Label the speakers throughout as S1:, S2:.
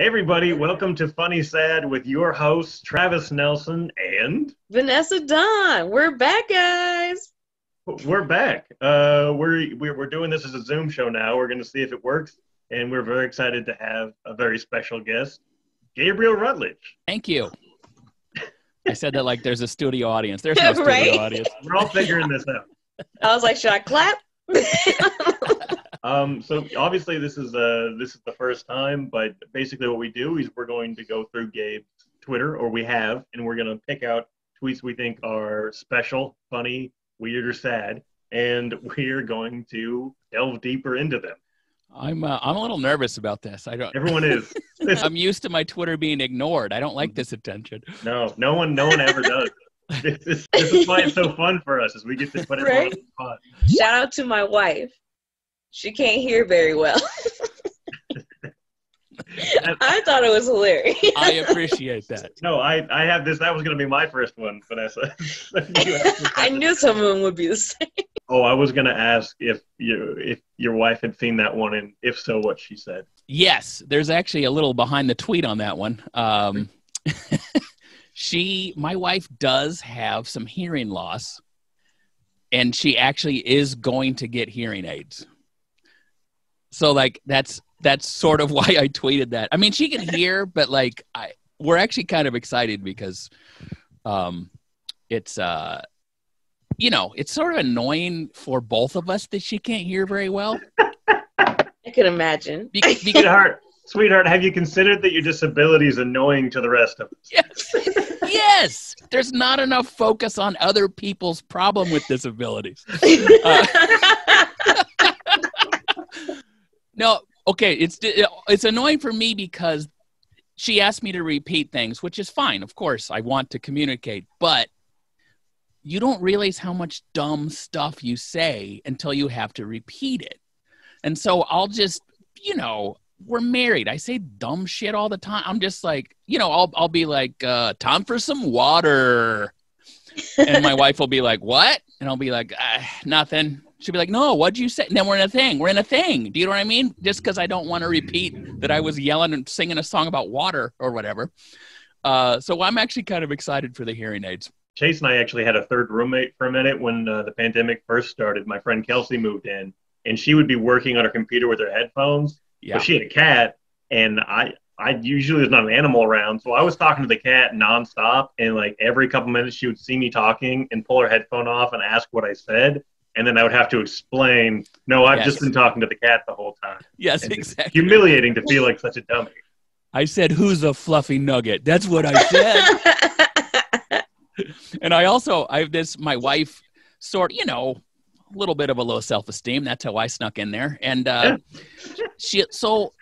S1: everybody, welcome to FunnySad with your hosts, Travis Nelson and
S2: Vanessa Don. We're back, guys.
S1: We're back. We're doing this as a Zoom show now. We're going to see if it works, and we're very excited to have a very special guest, Gabriel Rutledge.
S3: Thank you. I said that like there's a studio audience. There's no studio
S2: Right?
S3: audience.
S1: We're all figuring this out.
S2: I was like, should I clap?
S1: So obviously this is the first time, but basically what we do is we're going to go through Gabe's Twitter, or we have, and we're going to pick out tweets we think are special, funny, weird, or sad, and we're going to delve deeper into them.
S3: I'm a little nervous about this.
S1: Everyone is.
S3: I'm used to my Twitter being ignored. I don't like this attention.
S1: No one ever does. This is why it's so fun for us, is we get to put everyone on the spot.
S2: Shout out to my wife. She can't hear very well. I thought it was hilarious.
S3: I appreciate that.
S1: No, I have this. That was going to be my first one, Vanessa.
S2: I knew some of them would be the same.
S1: Oh, I was going to ask if your wife had seen that one, and if so, what she said.
S3: Yes, there's actually a little behind the tweet on that one. My wife does have some hearing loss, and she actually is going to get hearing aids. So like that's sort of why I tweeted that. I mean, she can hear, but like we're actually kind of excited because it's it's sort of annoying for both of us that she can't hear very well.
S2: I can imagine.
S1: Sweetheart, have you considered that your disability is annoying to the rest of us?
S3: Yes. Yes. There's not enough focus on other people's problem with disabilities. No, okay, it's annoying for me because she asked me to repeat things, which is fine. Of course, I want to communicate, but you don't realize how much dumb stuff you say until you have to repeat it. And so I'll just, we're married. I say dumb shit all the time. I'm just like, I'll be like, time for some water. And my wife will be like, what? And I'll be like, nothing. She'll be like, no, what'd you say? And then we're in a thing. Do you know what I mean? Just because I don't want to repeat that I was yelling and singing a song about water or whatever. So I'm actually kind of excited for the hearing aids.
S1: Chase and I actually had a third roommate for a minute when the pandemic first started. My friend Kelsey moved in, and she would be working on her computer with her headphones. Yeah. But she had a cat, and I usually there's not an animal around, so I was talking to the cat nonstop, and like every couple minutes she would see me talking and pull her headphone off and ask what I said. And then I would have to explain, no, I've just been talking to the cat the whole time.
S3: Yes,
S1: and
S3: exactly.
S1: Humiliating to feel like such a dummy.
S3: I said, who's a fluffy nugget? That's what I said. And my wife a little bit of a low self-esteem. That's how I snuck in there. And so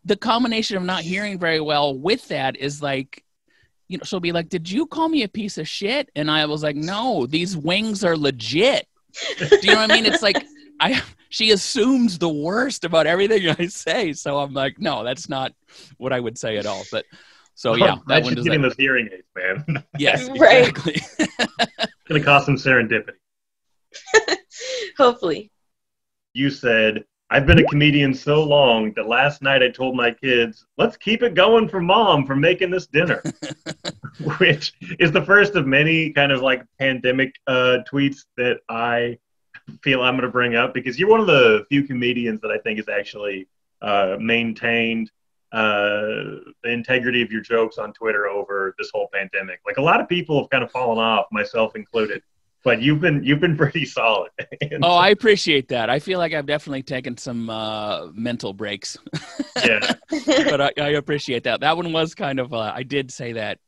S3: the combination of not hearing very well with that is like, she'll be like, did you call me a piece of shit? And I was like, no, these wings are legit. Do you know what I mean? It's like she assumes the worst about everything I say. So I'm like, no, that's not what I would say at all. But so yeah,
S1: that one getting those hearing aids, man.
S3: Yes,
S2: right.
S3: Exactly.
S1: It's gonna cost some serendipity.
S2: Hopefully.
S1: You said, I've been a comedian so long that last night I told my kids, let's keep it going for Mom for making this dinner, which is the first of many kind of like pandemic tweets that I feel I'm going to bring up, because you're one of the few comedians that I think has actually maintained the integrity of your jokes on Twitter over this whole pandemic. Like a lot of people have kind of fallen off, myself included. But you've been pretty solid.
S3: I appreciate that. I feel like I've definitely taken some mental breaks.
S1: Yeah.
S3: But I appreciate that. That one was kind of I did say that.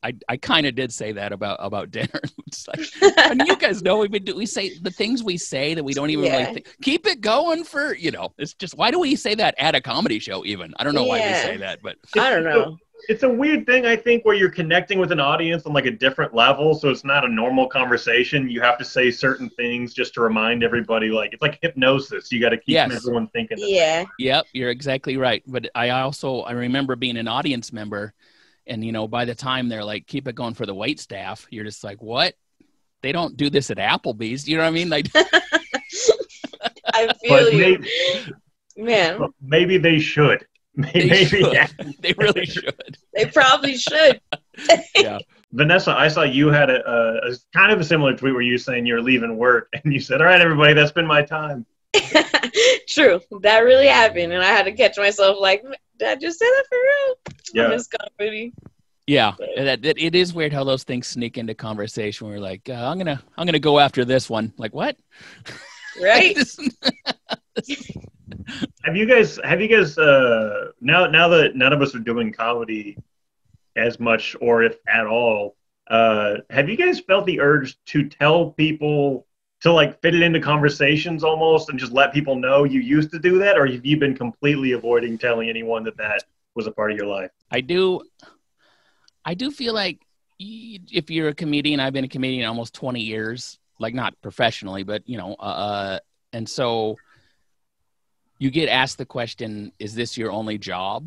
S3: I kind of did say that about dinner. It's like, and you guys know we say the things we say that we don't even really think. Keep it going for It's just, why do we say that at a comedy show even? I don't know why we say that, but
S2: I don't know.
S1: It's a weird thing, I think, where you're connecting with an audience on like a different level. So it's not a normal conversation. You have to say certain things just to remind everybody. Like it's like hypnosis. You got to keep everyone thinking.
S2: Yeah.
S3: Yep, you're exactly right. But I remember being an audience member, and by the time they're like, keep it going for the wait staff, you're just like, what? They don't do this at Applebee's. You know what I mean? Like,
S2: I feel you. Man.
S1: Maybe they should. Maybe. Yeah.
S3: They really should.
S2: They probably should.
S3: Yeah.
S1: Vanessa, I saw you had a kind of a similar tweet where you were saying you're leaving work, and you said, "All right, everybody, that's been my time."
S2: True. That really happened. And I had to catch myself like, did I just say that for real?
S1: Yeah.
S2: I miss comedy.
S3: Yeah, it is weird how those things sneak into conversation. We're like, I'm gonna go after this one. Like, what?
S2: Right?
S1: Have you guys now that none of us are doing comedy as much, or if at all, have you guys felt the urge to tell people to like fit it into conversations almost and just let people know you used to do that, or have you been completely avoiding telling anyone that was a part of your life?
S3: I do feel like if you're a comedian, I've been a comedian almost 20 years, like not professionally, but and so you get asked the question, is this your only job?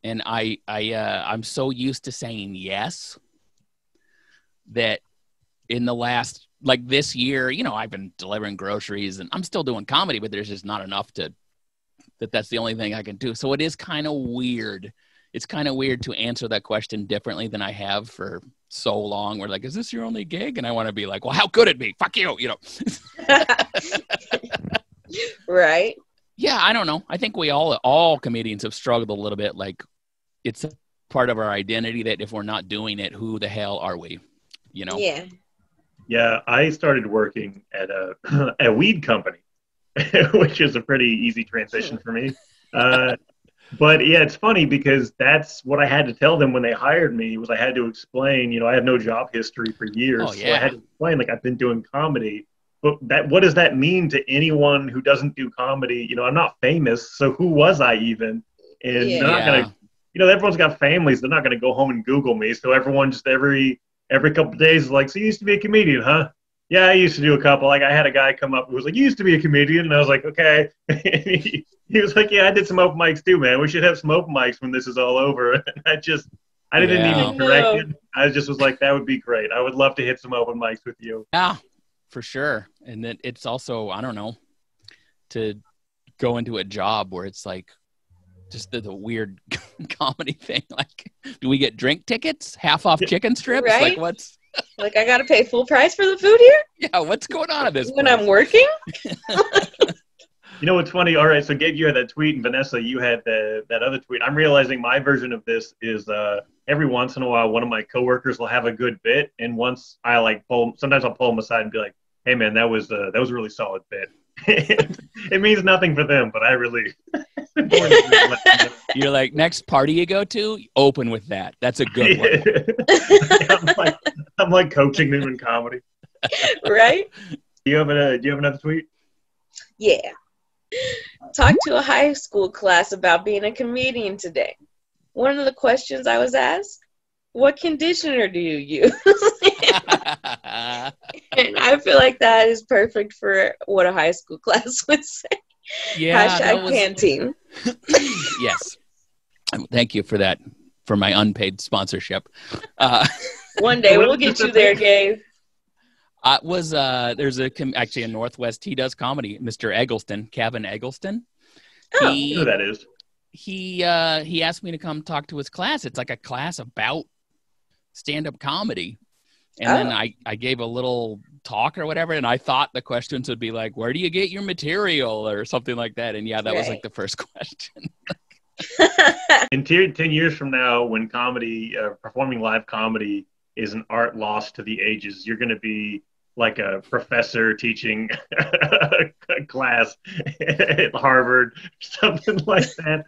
S3: And I'm so used to saying yes that in the last, like this year, I've been delivering groceries and I'm still doing comedy, but there's just not enough that's the only thing I can do. So it is kind of weird. It's kind of weird to answer that question differently than I have for so long. We're like, is this your only gig? And I want to be like, well, how could it be? Fuck you,
S2: Right.
S3: Yeah, I don't know. I think we all comedians have struggled a little bit. Like, it's a part of our identity that if we're not doing it, who the hell are we?
S2: Yeah.
S1: Yeah, I started working at a weed company, which is a pretty easy transition for me. But yeah, it's funny because that's what I had to tell them when they hired me. Was I had to explain, I have no job history for years.
S3: Oh, yeah.
S1: So I had to explain, like, I've been doing comedy. But what does that mean to anyone who doesn't do comedy? I'm not famous, so who was I even? And they're not going to, everyone's got families. They're not going to go home and Google me. So everyone just every couple of days is like, so you used to be a comedian, huh? Yeah, I used to do a couple. Like, I had a guy come up who was like, you used to be a comedian. And I was like, okay. He was like, yeah, I did some open mics too, man. We should have some open mics when this is all over. And I didn't even correct it. I just was like, that would be great. I would love to hit some open mics with you.
S3: Yeah, for sure. And then it's also, I don't know, to go into a job where it's like just the weird comedy thing. Like, do we get drink tickets? Half off chicken strips?
S2: Right?
S3: Like, what's...
S2: Like, I got to pay full price for the food here?
S3: Yeah, what's going on at this
S2: when
S3: place?
S2: I'm working?
S1: What's funny? All right, so Gabe, you had that tweet, and Vanessa, you had that other tweet. I'm realizing my version of this is every once in a while, one of my coworkers will have a good bit, and once I sometimes I'll pull them aside and be like, "Hey, man, that was a really solid bit." It means nothing for them, but I really.
S3: You're like, next party you go to, open with that. That's a good one.
S1: I'm like coaching them in comedy.
S2: Right?
S1: Do you have another tweet?
S2: Yeah. Talked to a high school class about being a comedian today. One of the questions I was asked, what conditioner do you use? And I feel like that is perfect for what a high school class would say.
S3: Yeah.
S2: Canteen.
S3: Yes. Thank you for that, for my unpaid sponsorship.
S2: One day we'll get you there, Gabe.
S3: There's actually in Northwest, he does comedy, Mr. Eggleston, Kevin Eggleston.
S2: Oh,
S1: I know who that is.
S3: He asked me to come talk to his class. It's like a class about stand-up comedy. And then I gave a little talk or whatever, and I thought the questions would be like, where do you get your material or something like that? And yeah, that was like the first question.
S1: In 10 years from now, when comedy, performing live comedy is an art lost to the ages, you're going to be like a professor teaching a class at Harvard, something like that.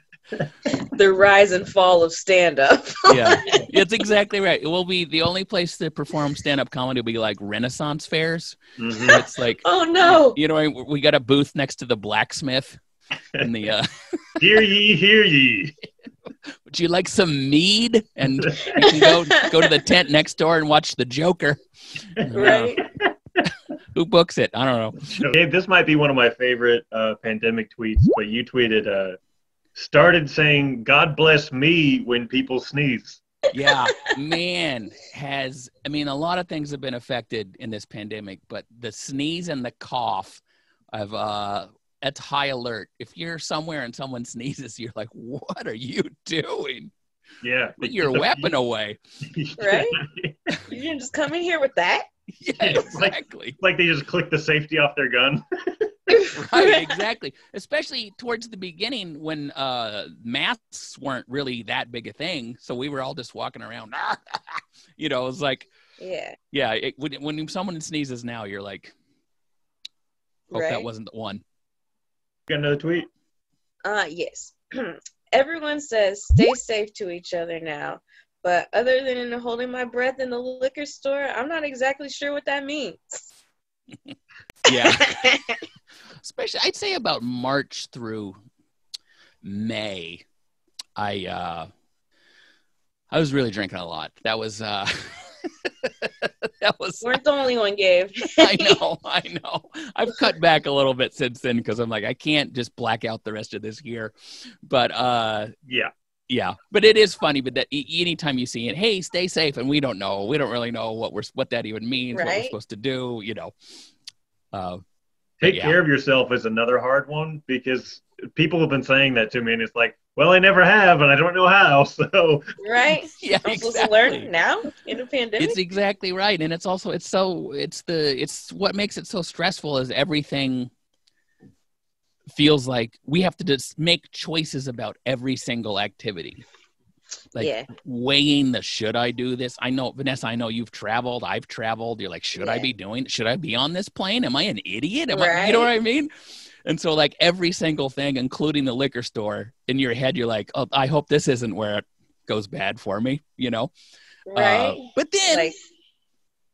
S2: The rise and fall of stand-up.
S3: Yeah, it's exactly right. It will be the only place to perform stand-up comedy will be like Renaissance fairs.
S1: Mm-hmm.
S3: It's like,
S2: oh no,
S3: we got a booth next to the blacksmith. And the
S1: hear ye, hear ye.
S3: Would you like some mead? And you can go to the tent next door and watch the Joker.
S2: Right?
S3: Who books it? I don't know.
S1: Gabe, this might be one of my favorite pandemic tweets, but you tweeted, started saying, God bless me when people sneeze.
S3: Yeah, man, a lot of things have been affected in this pandemic, but the sneeze and the cough have That's high alert. If you're somewhere and someone sneezes, you're like, what are you doing?
S1: Yeah.
S3: Put your weapon away.
S2: Right? You didn't just come in here with that?
S3: Yeah, exactly.
S1: Like they just click the safety off their gun.
S3: Right, exactly. Especially towards the beginning when masks weren't really that big a thing. So we were all just walking around. You know, it was like, yeah. When someone sneezes now, you're like, hope that wasn't the one.
S1: Got another tweet?
S2: Yes. Everyone says stay safe to each other now. But other than holding my breath in the liquor store, I'm not exactly sure what that means.
S3: Yeah. Especially, I'd say about March through May, I was really drinking a lot. That was
S2: Weren't the only one, Gabe.
S3: I know. I've cut back a little bit since then because I'm like, I can't just black out the rest of this year. But yeah, but it is funny. But that anytime you see it, hey, stay safe, and we don't really know what that even means, right? What we're supposed to do, you know.
S1: Take care of yourself is another hard one because people have been saying that to me, and it's like, well, I never have, and I don't know how. So
S2: right,
S3: yeah,
S2: I'm supposed to learn now in a pandemic.
S3: It's exactly right, and it's also it's what makes it so stressful is everything feels like we have to just make choices about every single activity. Like weighing the should I do this? I know, Vanessa, I know you've traveled. I've traveled. You're like, should I be on this plane? Am I an idiot? You know what I mean? And so like every single thing, including the liquor store, in your head, you're like, oh, I hope this isn't where it goes bad for me, you know?
S2: Right.
S3: But then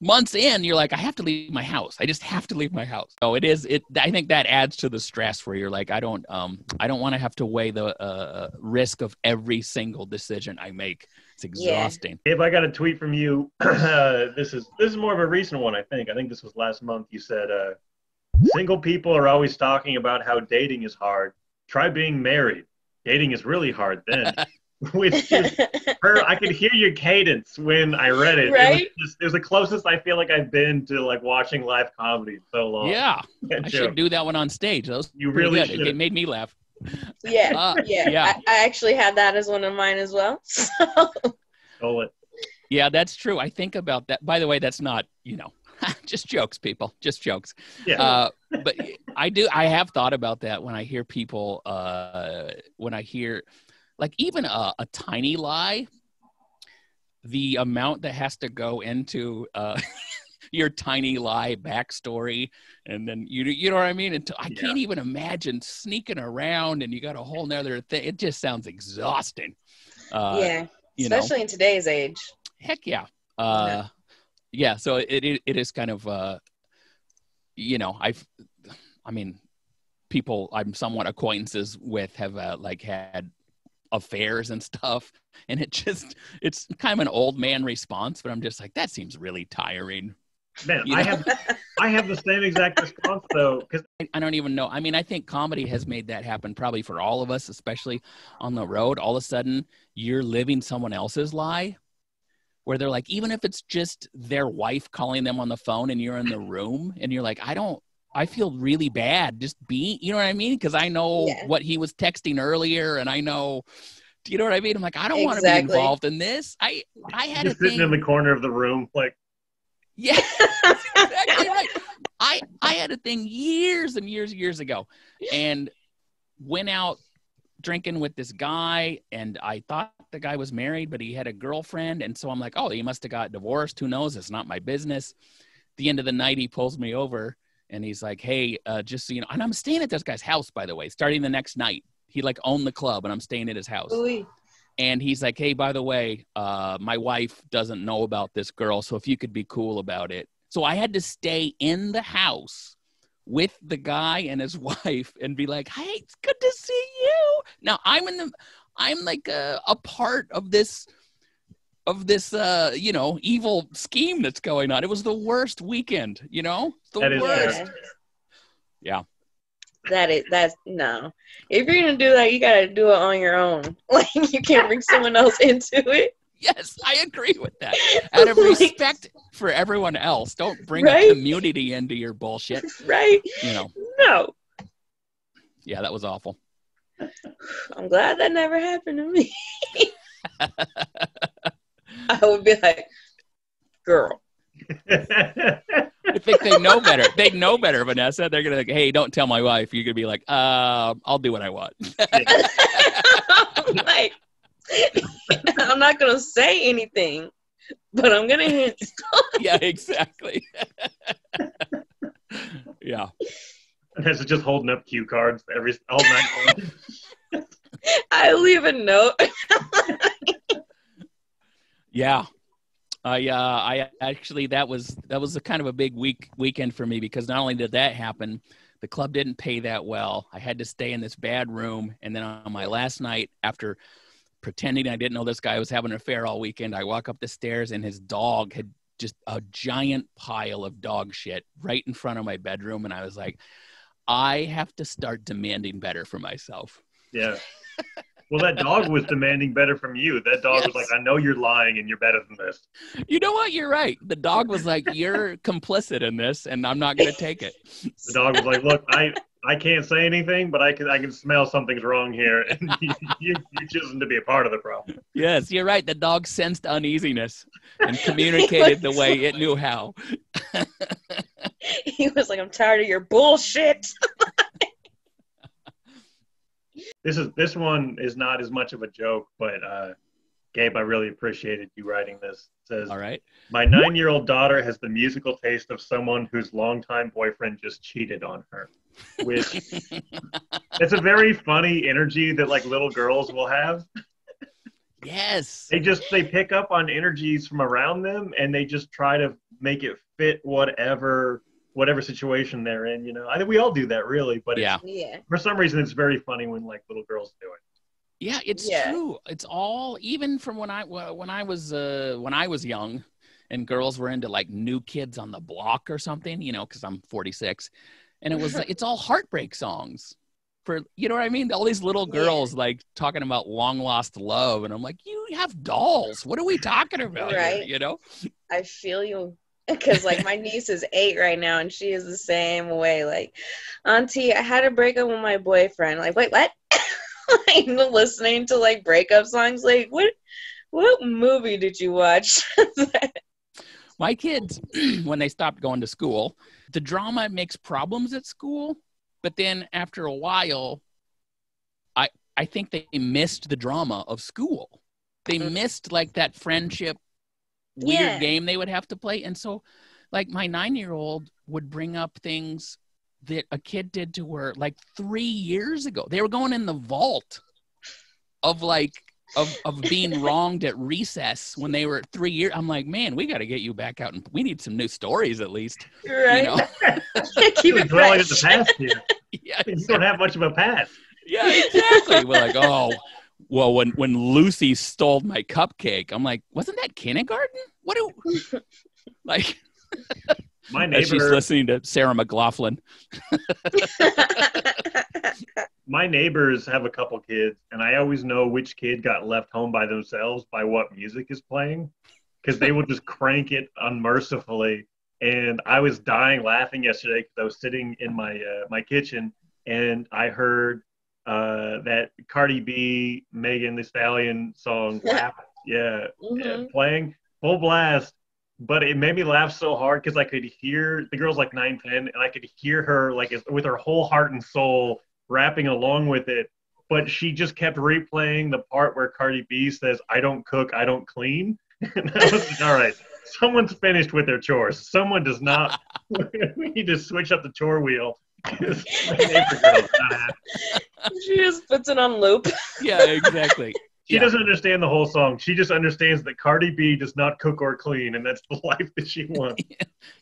S3: months in, you're like, I have to leave my house. I just have to leave my house. So I think that adds to the stress where you're like, I don't want to have to weigh the risk of every single decision I make. It's exhausting.
S1: If I got a tweet from you, this is more of a recent one, I think. I think this was last month. You said, single people are always talking about how dating is hard. Try being married. Dating is really hard then. Which is I could hear your cadence when I read it.
S2: Right?
S1: It was the closest I feel like I've been to like watching live comedy in so long.
S3: Yeah. I should do that one on stage. That was
S1: you really
S3: good. It made me laugh.
S2: Yeah. I actually had that as one of mine as well. So.
S3: Yeah, that's true. I think about that. By the way, that's not, just jokes, people. Just jokes.
S1: Yeah.
S3: But I have thought about that when I hear people, like even a tiny lie, the amount that has to go into your tiny lie backstory, and then you know what I mean? I can't even imagine sneaking around and you got a whole nother thing. It just sounds exhausting.
S2: Especially in today's age.
S3: Heck yeah. Yeah, so it is kind of, people I'm somewhat acquaintances with have had affairs and stuff, and it's kind of an old man response, but I'm just like, that seems really tiring.
S1: Man, I have the same exact response though, because
S3: I don't even know. I mean, I think comedy has made that happen probably for all of us, especially on the road. All of a sudden, you're living someone else's lie, where they're like, even if it's just their wife calling them on the phone and you're in the room and you're like, I feel really bad just being, you know what I mean? Because I know what he was texting earlier, and I know, do you know what I mean? I'm like, I don't want to be involved in this. I had
S1: just sitting in the corner of the room, like,
S3: yeah, that's exactly right. I had a thing years and years ago, and went out drinking with this guy, and I thought the guy was married, but he had a girlfriend, and so I'm like, oh, he must have got divorced. Who knows? It's not my business. At the end of the night, he pulls me over. And he's like, hey, just so you know, and I'm staying at this guy's house, by the way, starting the next night. He owned the club, and I'm staying at his house.
S2: Ooh.
S3: And he's like, hey, by the way, my wife doesn't know about this girl, so if you could be cool about it. So I had to stay in the house with the guy and his wife and be like, hey, it's good to see you. Now I'm like a part of this evil scheme that's going on. It was the worst weekend, the worst. Yeah.
S2: That's no. If you're gonna do that, you gotta do it on your own. Like, you can't bring someone else into it.
S3: Yes, I agree with that. Out of respect for everyone else, don't bring a community into your bullshit.
S2: Right.
S3: No. Yeah, that was awful.
S2: I'm glad that never happened to me. I would be like, girl.
S3: I think they know better. They know better, Vanessa. They're gonna like, hey, don't tell my wife. You're gonna be like, I'll do what I want.
S2: I'm like, I'm not gonna say anything, but I'm gonna hint.
S3: Yeah, exactly. Yeah.
S1: Vanessa just holding up cue cards all night long.
S2: I leave a note.
S3: Yeah. I actually that was a kind of a big weekend for me, because not only did that happen, the club didn't pay that well. I had to stay in this bad room, and then on my last night, after pretending I didn't know this guy was having an affair all weekend, I walk up the stairs and his dog had just a giant pile of dog shit right in front of my bedroom, and I was like, I have to start demanding better for myself.
S1: Yeah. Well, that dog was demanding better from you. That dog was like, I know you're lying and you're better than this.
S3: You know what? You're right. The dog was like, you're complicit in this, and I'm not going to take it.
S1: The dog was like, look, I can't say anything, but I can smell something's wrong here, and you're choosing to be a part of the problem.
S3: Yes, you're right. The dog sensed uneasiness and communicated the way it knew how.
S2: He was like, I'm tired of your bullshit.
S1: This one is not as much of a joke, but Gabe, I really appreciated you writing this. It says,
S3: all right.
S1: My 9-year-old daughter has the musical taste of someone whose longtime boyfriend just cheated on her. Which it's a very funny energy that like little girls will have.
S3: Yes.
S1: They pick up on energies from around them, and they just try to make it fit whatever situation they're in, you know. I think we all do that, really, but
S2: Yeah.
S1: For some reason it's very funny when like little girls do it.
S3: Yeah, it's true. It's all, even from when I was young, and girls were into like New Kids on the Block or something, you know, because I'm 46, and it was it's all heartbreak songs for, you know what I mean? All these little girls like talking about long lost love, and I'm like, you have dolls. What are we talking about here, you know?
S2: I feel you. Because like my niece is 8 right now, and she is the same way. Like, Auntie, I had to break up with my boyfriend. Like, wait, what? Like, listening to like breakup songs. Like, what movie did you watch?
S3: My kids, when they stopped going to school, the drama makes problems at school, but then after a while, I think they missed the drama of school. They missed like that friendship weird game they would have to play. And so like my 9-year-old would bring up things that a kid did to her like 3 years ago. They were going in the vault of like of being wronged at recess when they were 3 years. I'm like, man, we got to get you back out, and we need some new stories at least.
S2: Right.
S3: You know?
S2: Keep it
S1: dwelling in the past here.
S3: Yeah,
S1: You don't have much of a past.
S3: yeah, exactly. We're like, oh, well, when Lucy stole my cupcake, I'm like, wasn't that kindergarten? What do like?
S1: My
S3: As she's
S1: neighbor,
S3: listening to Sarah McLachlan.
S1: my neighbors have a couple kids, and I always know which kid got left home by themselves by what music is playing, because they will just crank it unmercifully. And I was dying laughing yesterday because I was sitting in my kitchen, and I heard that Cardi B, Megan Thee Stallion song, playing full blast. But it made me laugh so hard because I could hear the girl's like 9, 10, and I could hear her like with her whole heart and soul rapping along with it. But she just kept replaying the part where Cardi B says, "I don't cook, I don't clean." And I was like, all right, someone's finished with their chores. Someone does not. We need to switch up the chore wheel. My neighbor girl's not happy.
S2: She just puts it on loop.
S3: Yeah, exactly.
S1: She doesn't understand the whole song. She just understands that Cardi B does not cook or clean, and that's the life that she wants.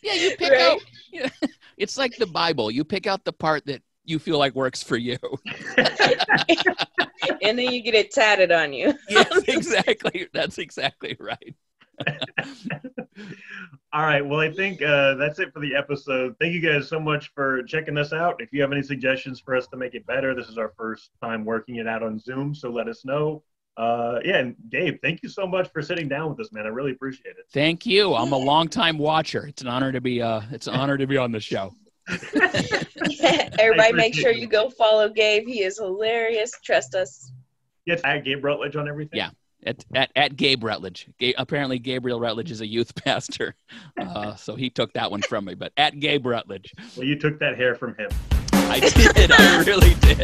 S3: Yeah, you pick out. Yeah, it's like the Bible. You pick out the part that you feel like works for you.
S2: And then you get it tatted on you.
S3: Yes, exactly. That's exactly right.
S1: All right. Well, I think that's it for the episode. Thank you guys so much for checking us out. If you have any suggestions for us to make it better, this is our first time working it out on Zoom, so let us know. And Gabe, thank you so much for sitting down with us, man. I really appreciate it.
S3: Thank you. I'm a longtime watcher. It's an honor to be on the show.
S2: Everybody make sure you go follow Gabe. He is hilarious. Trust us.
S1: Yes, at Gabe Rutledge on everything.
S3: Yeah, at Gabe Rutledge. Apparently, Gabriel Rutledge is a youth pastor, so he took that one from me. But at Gabe Rutledge.
S1: Well, you took that hair from him.
S3: I did. I really did.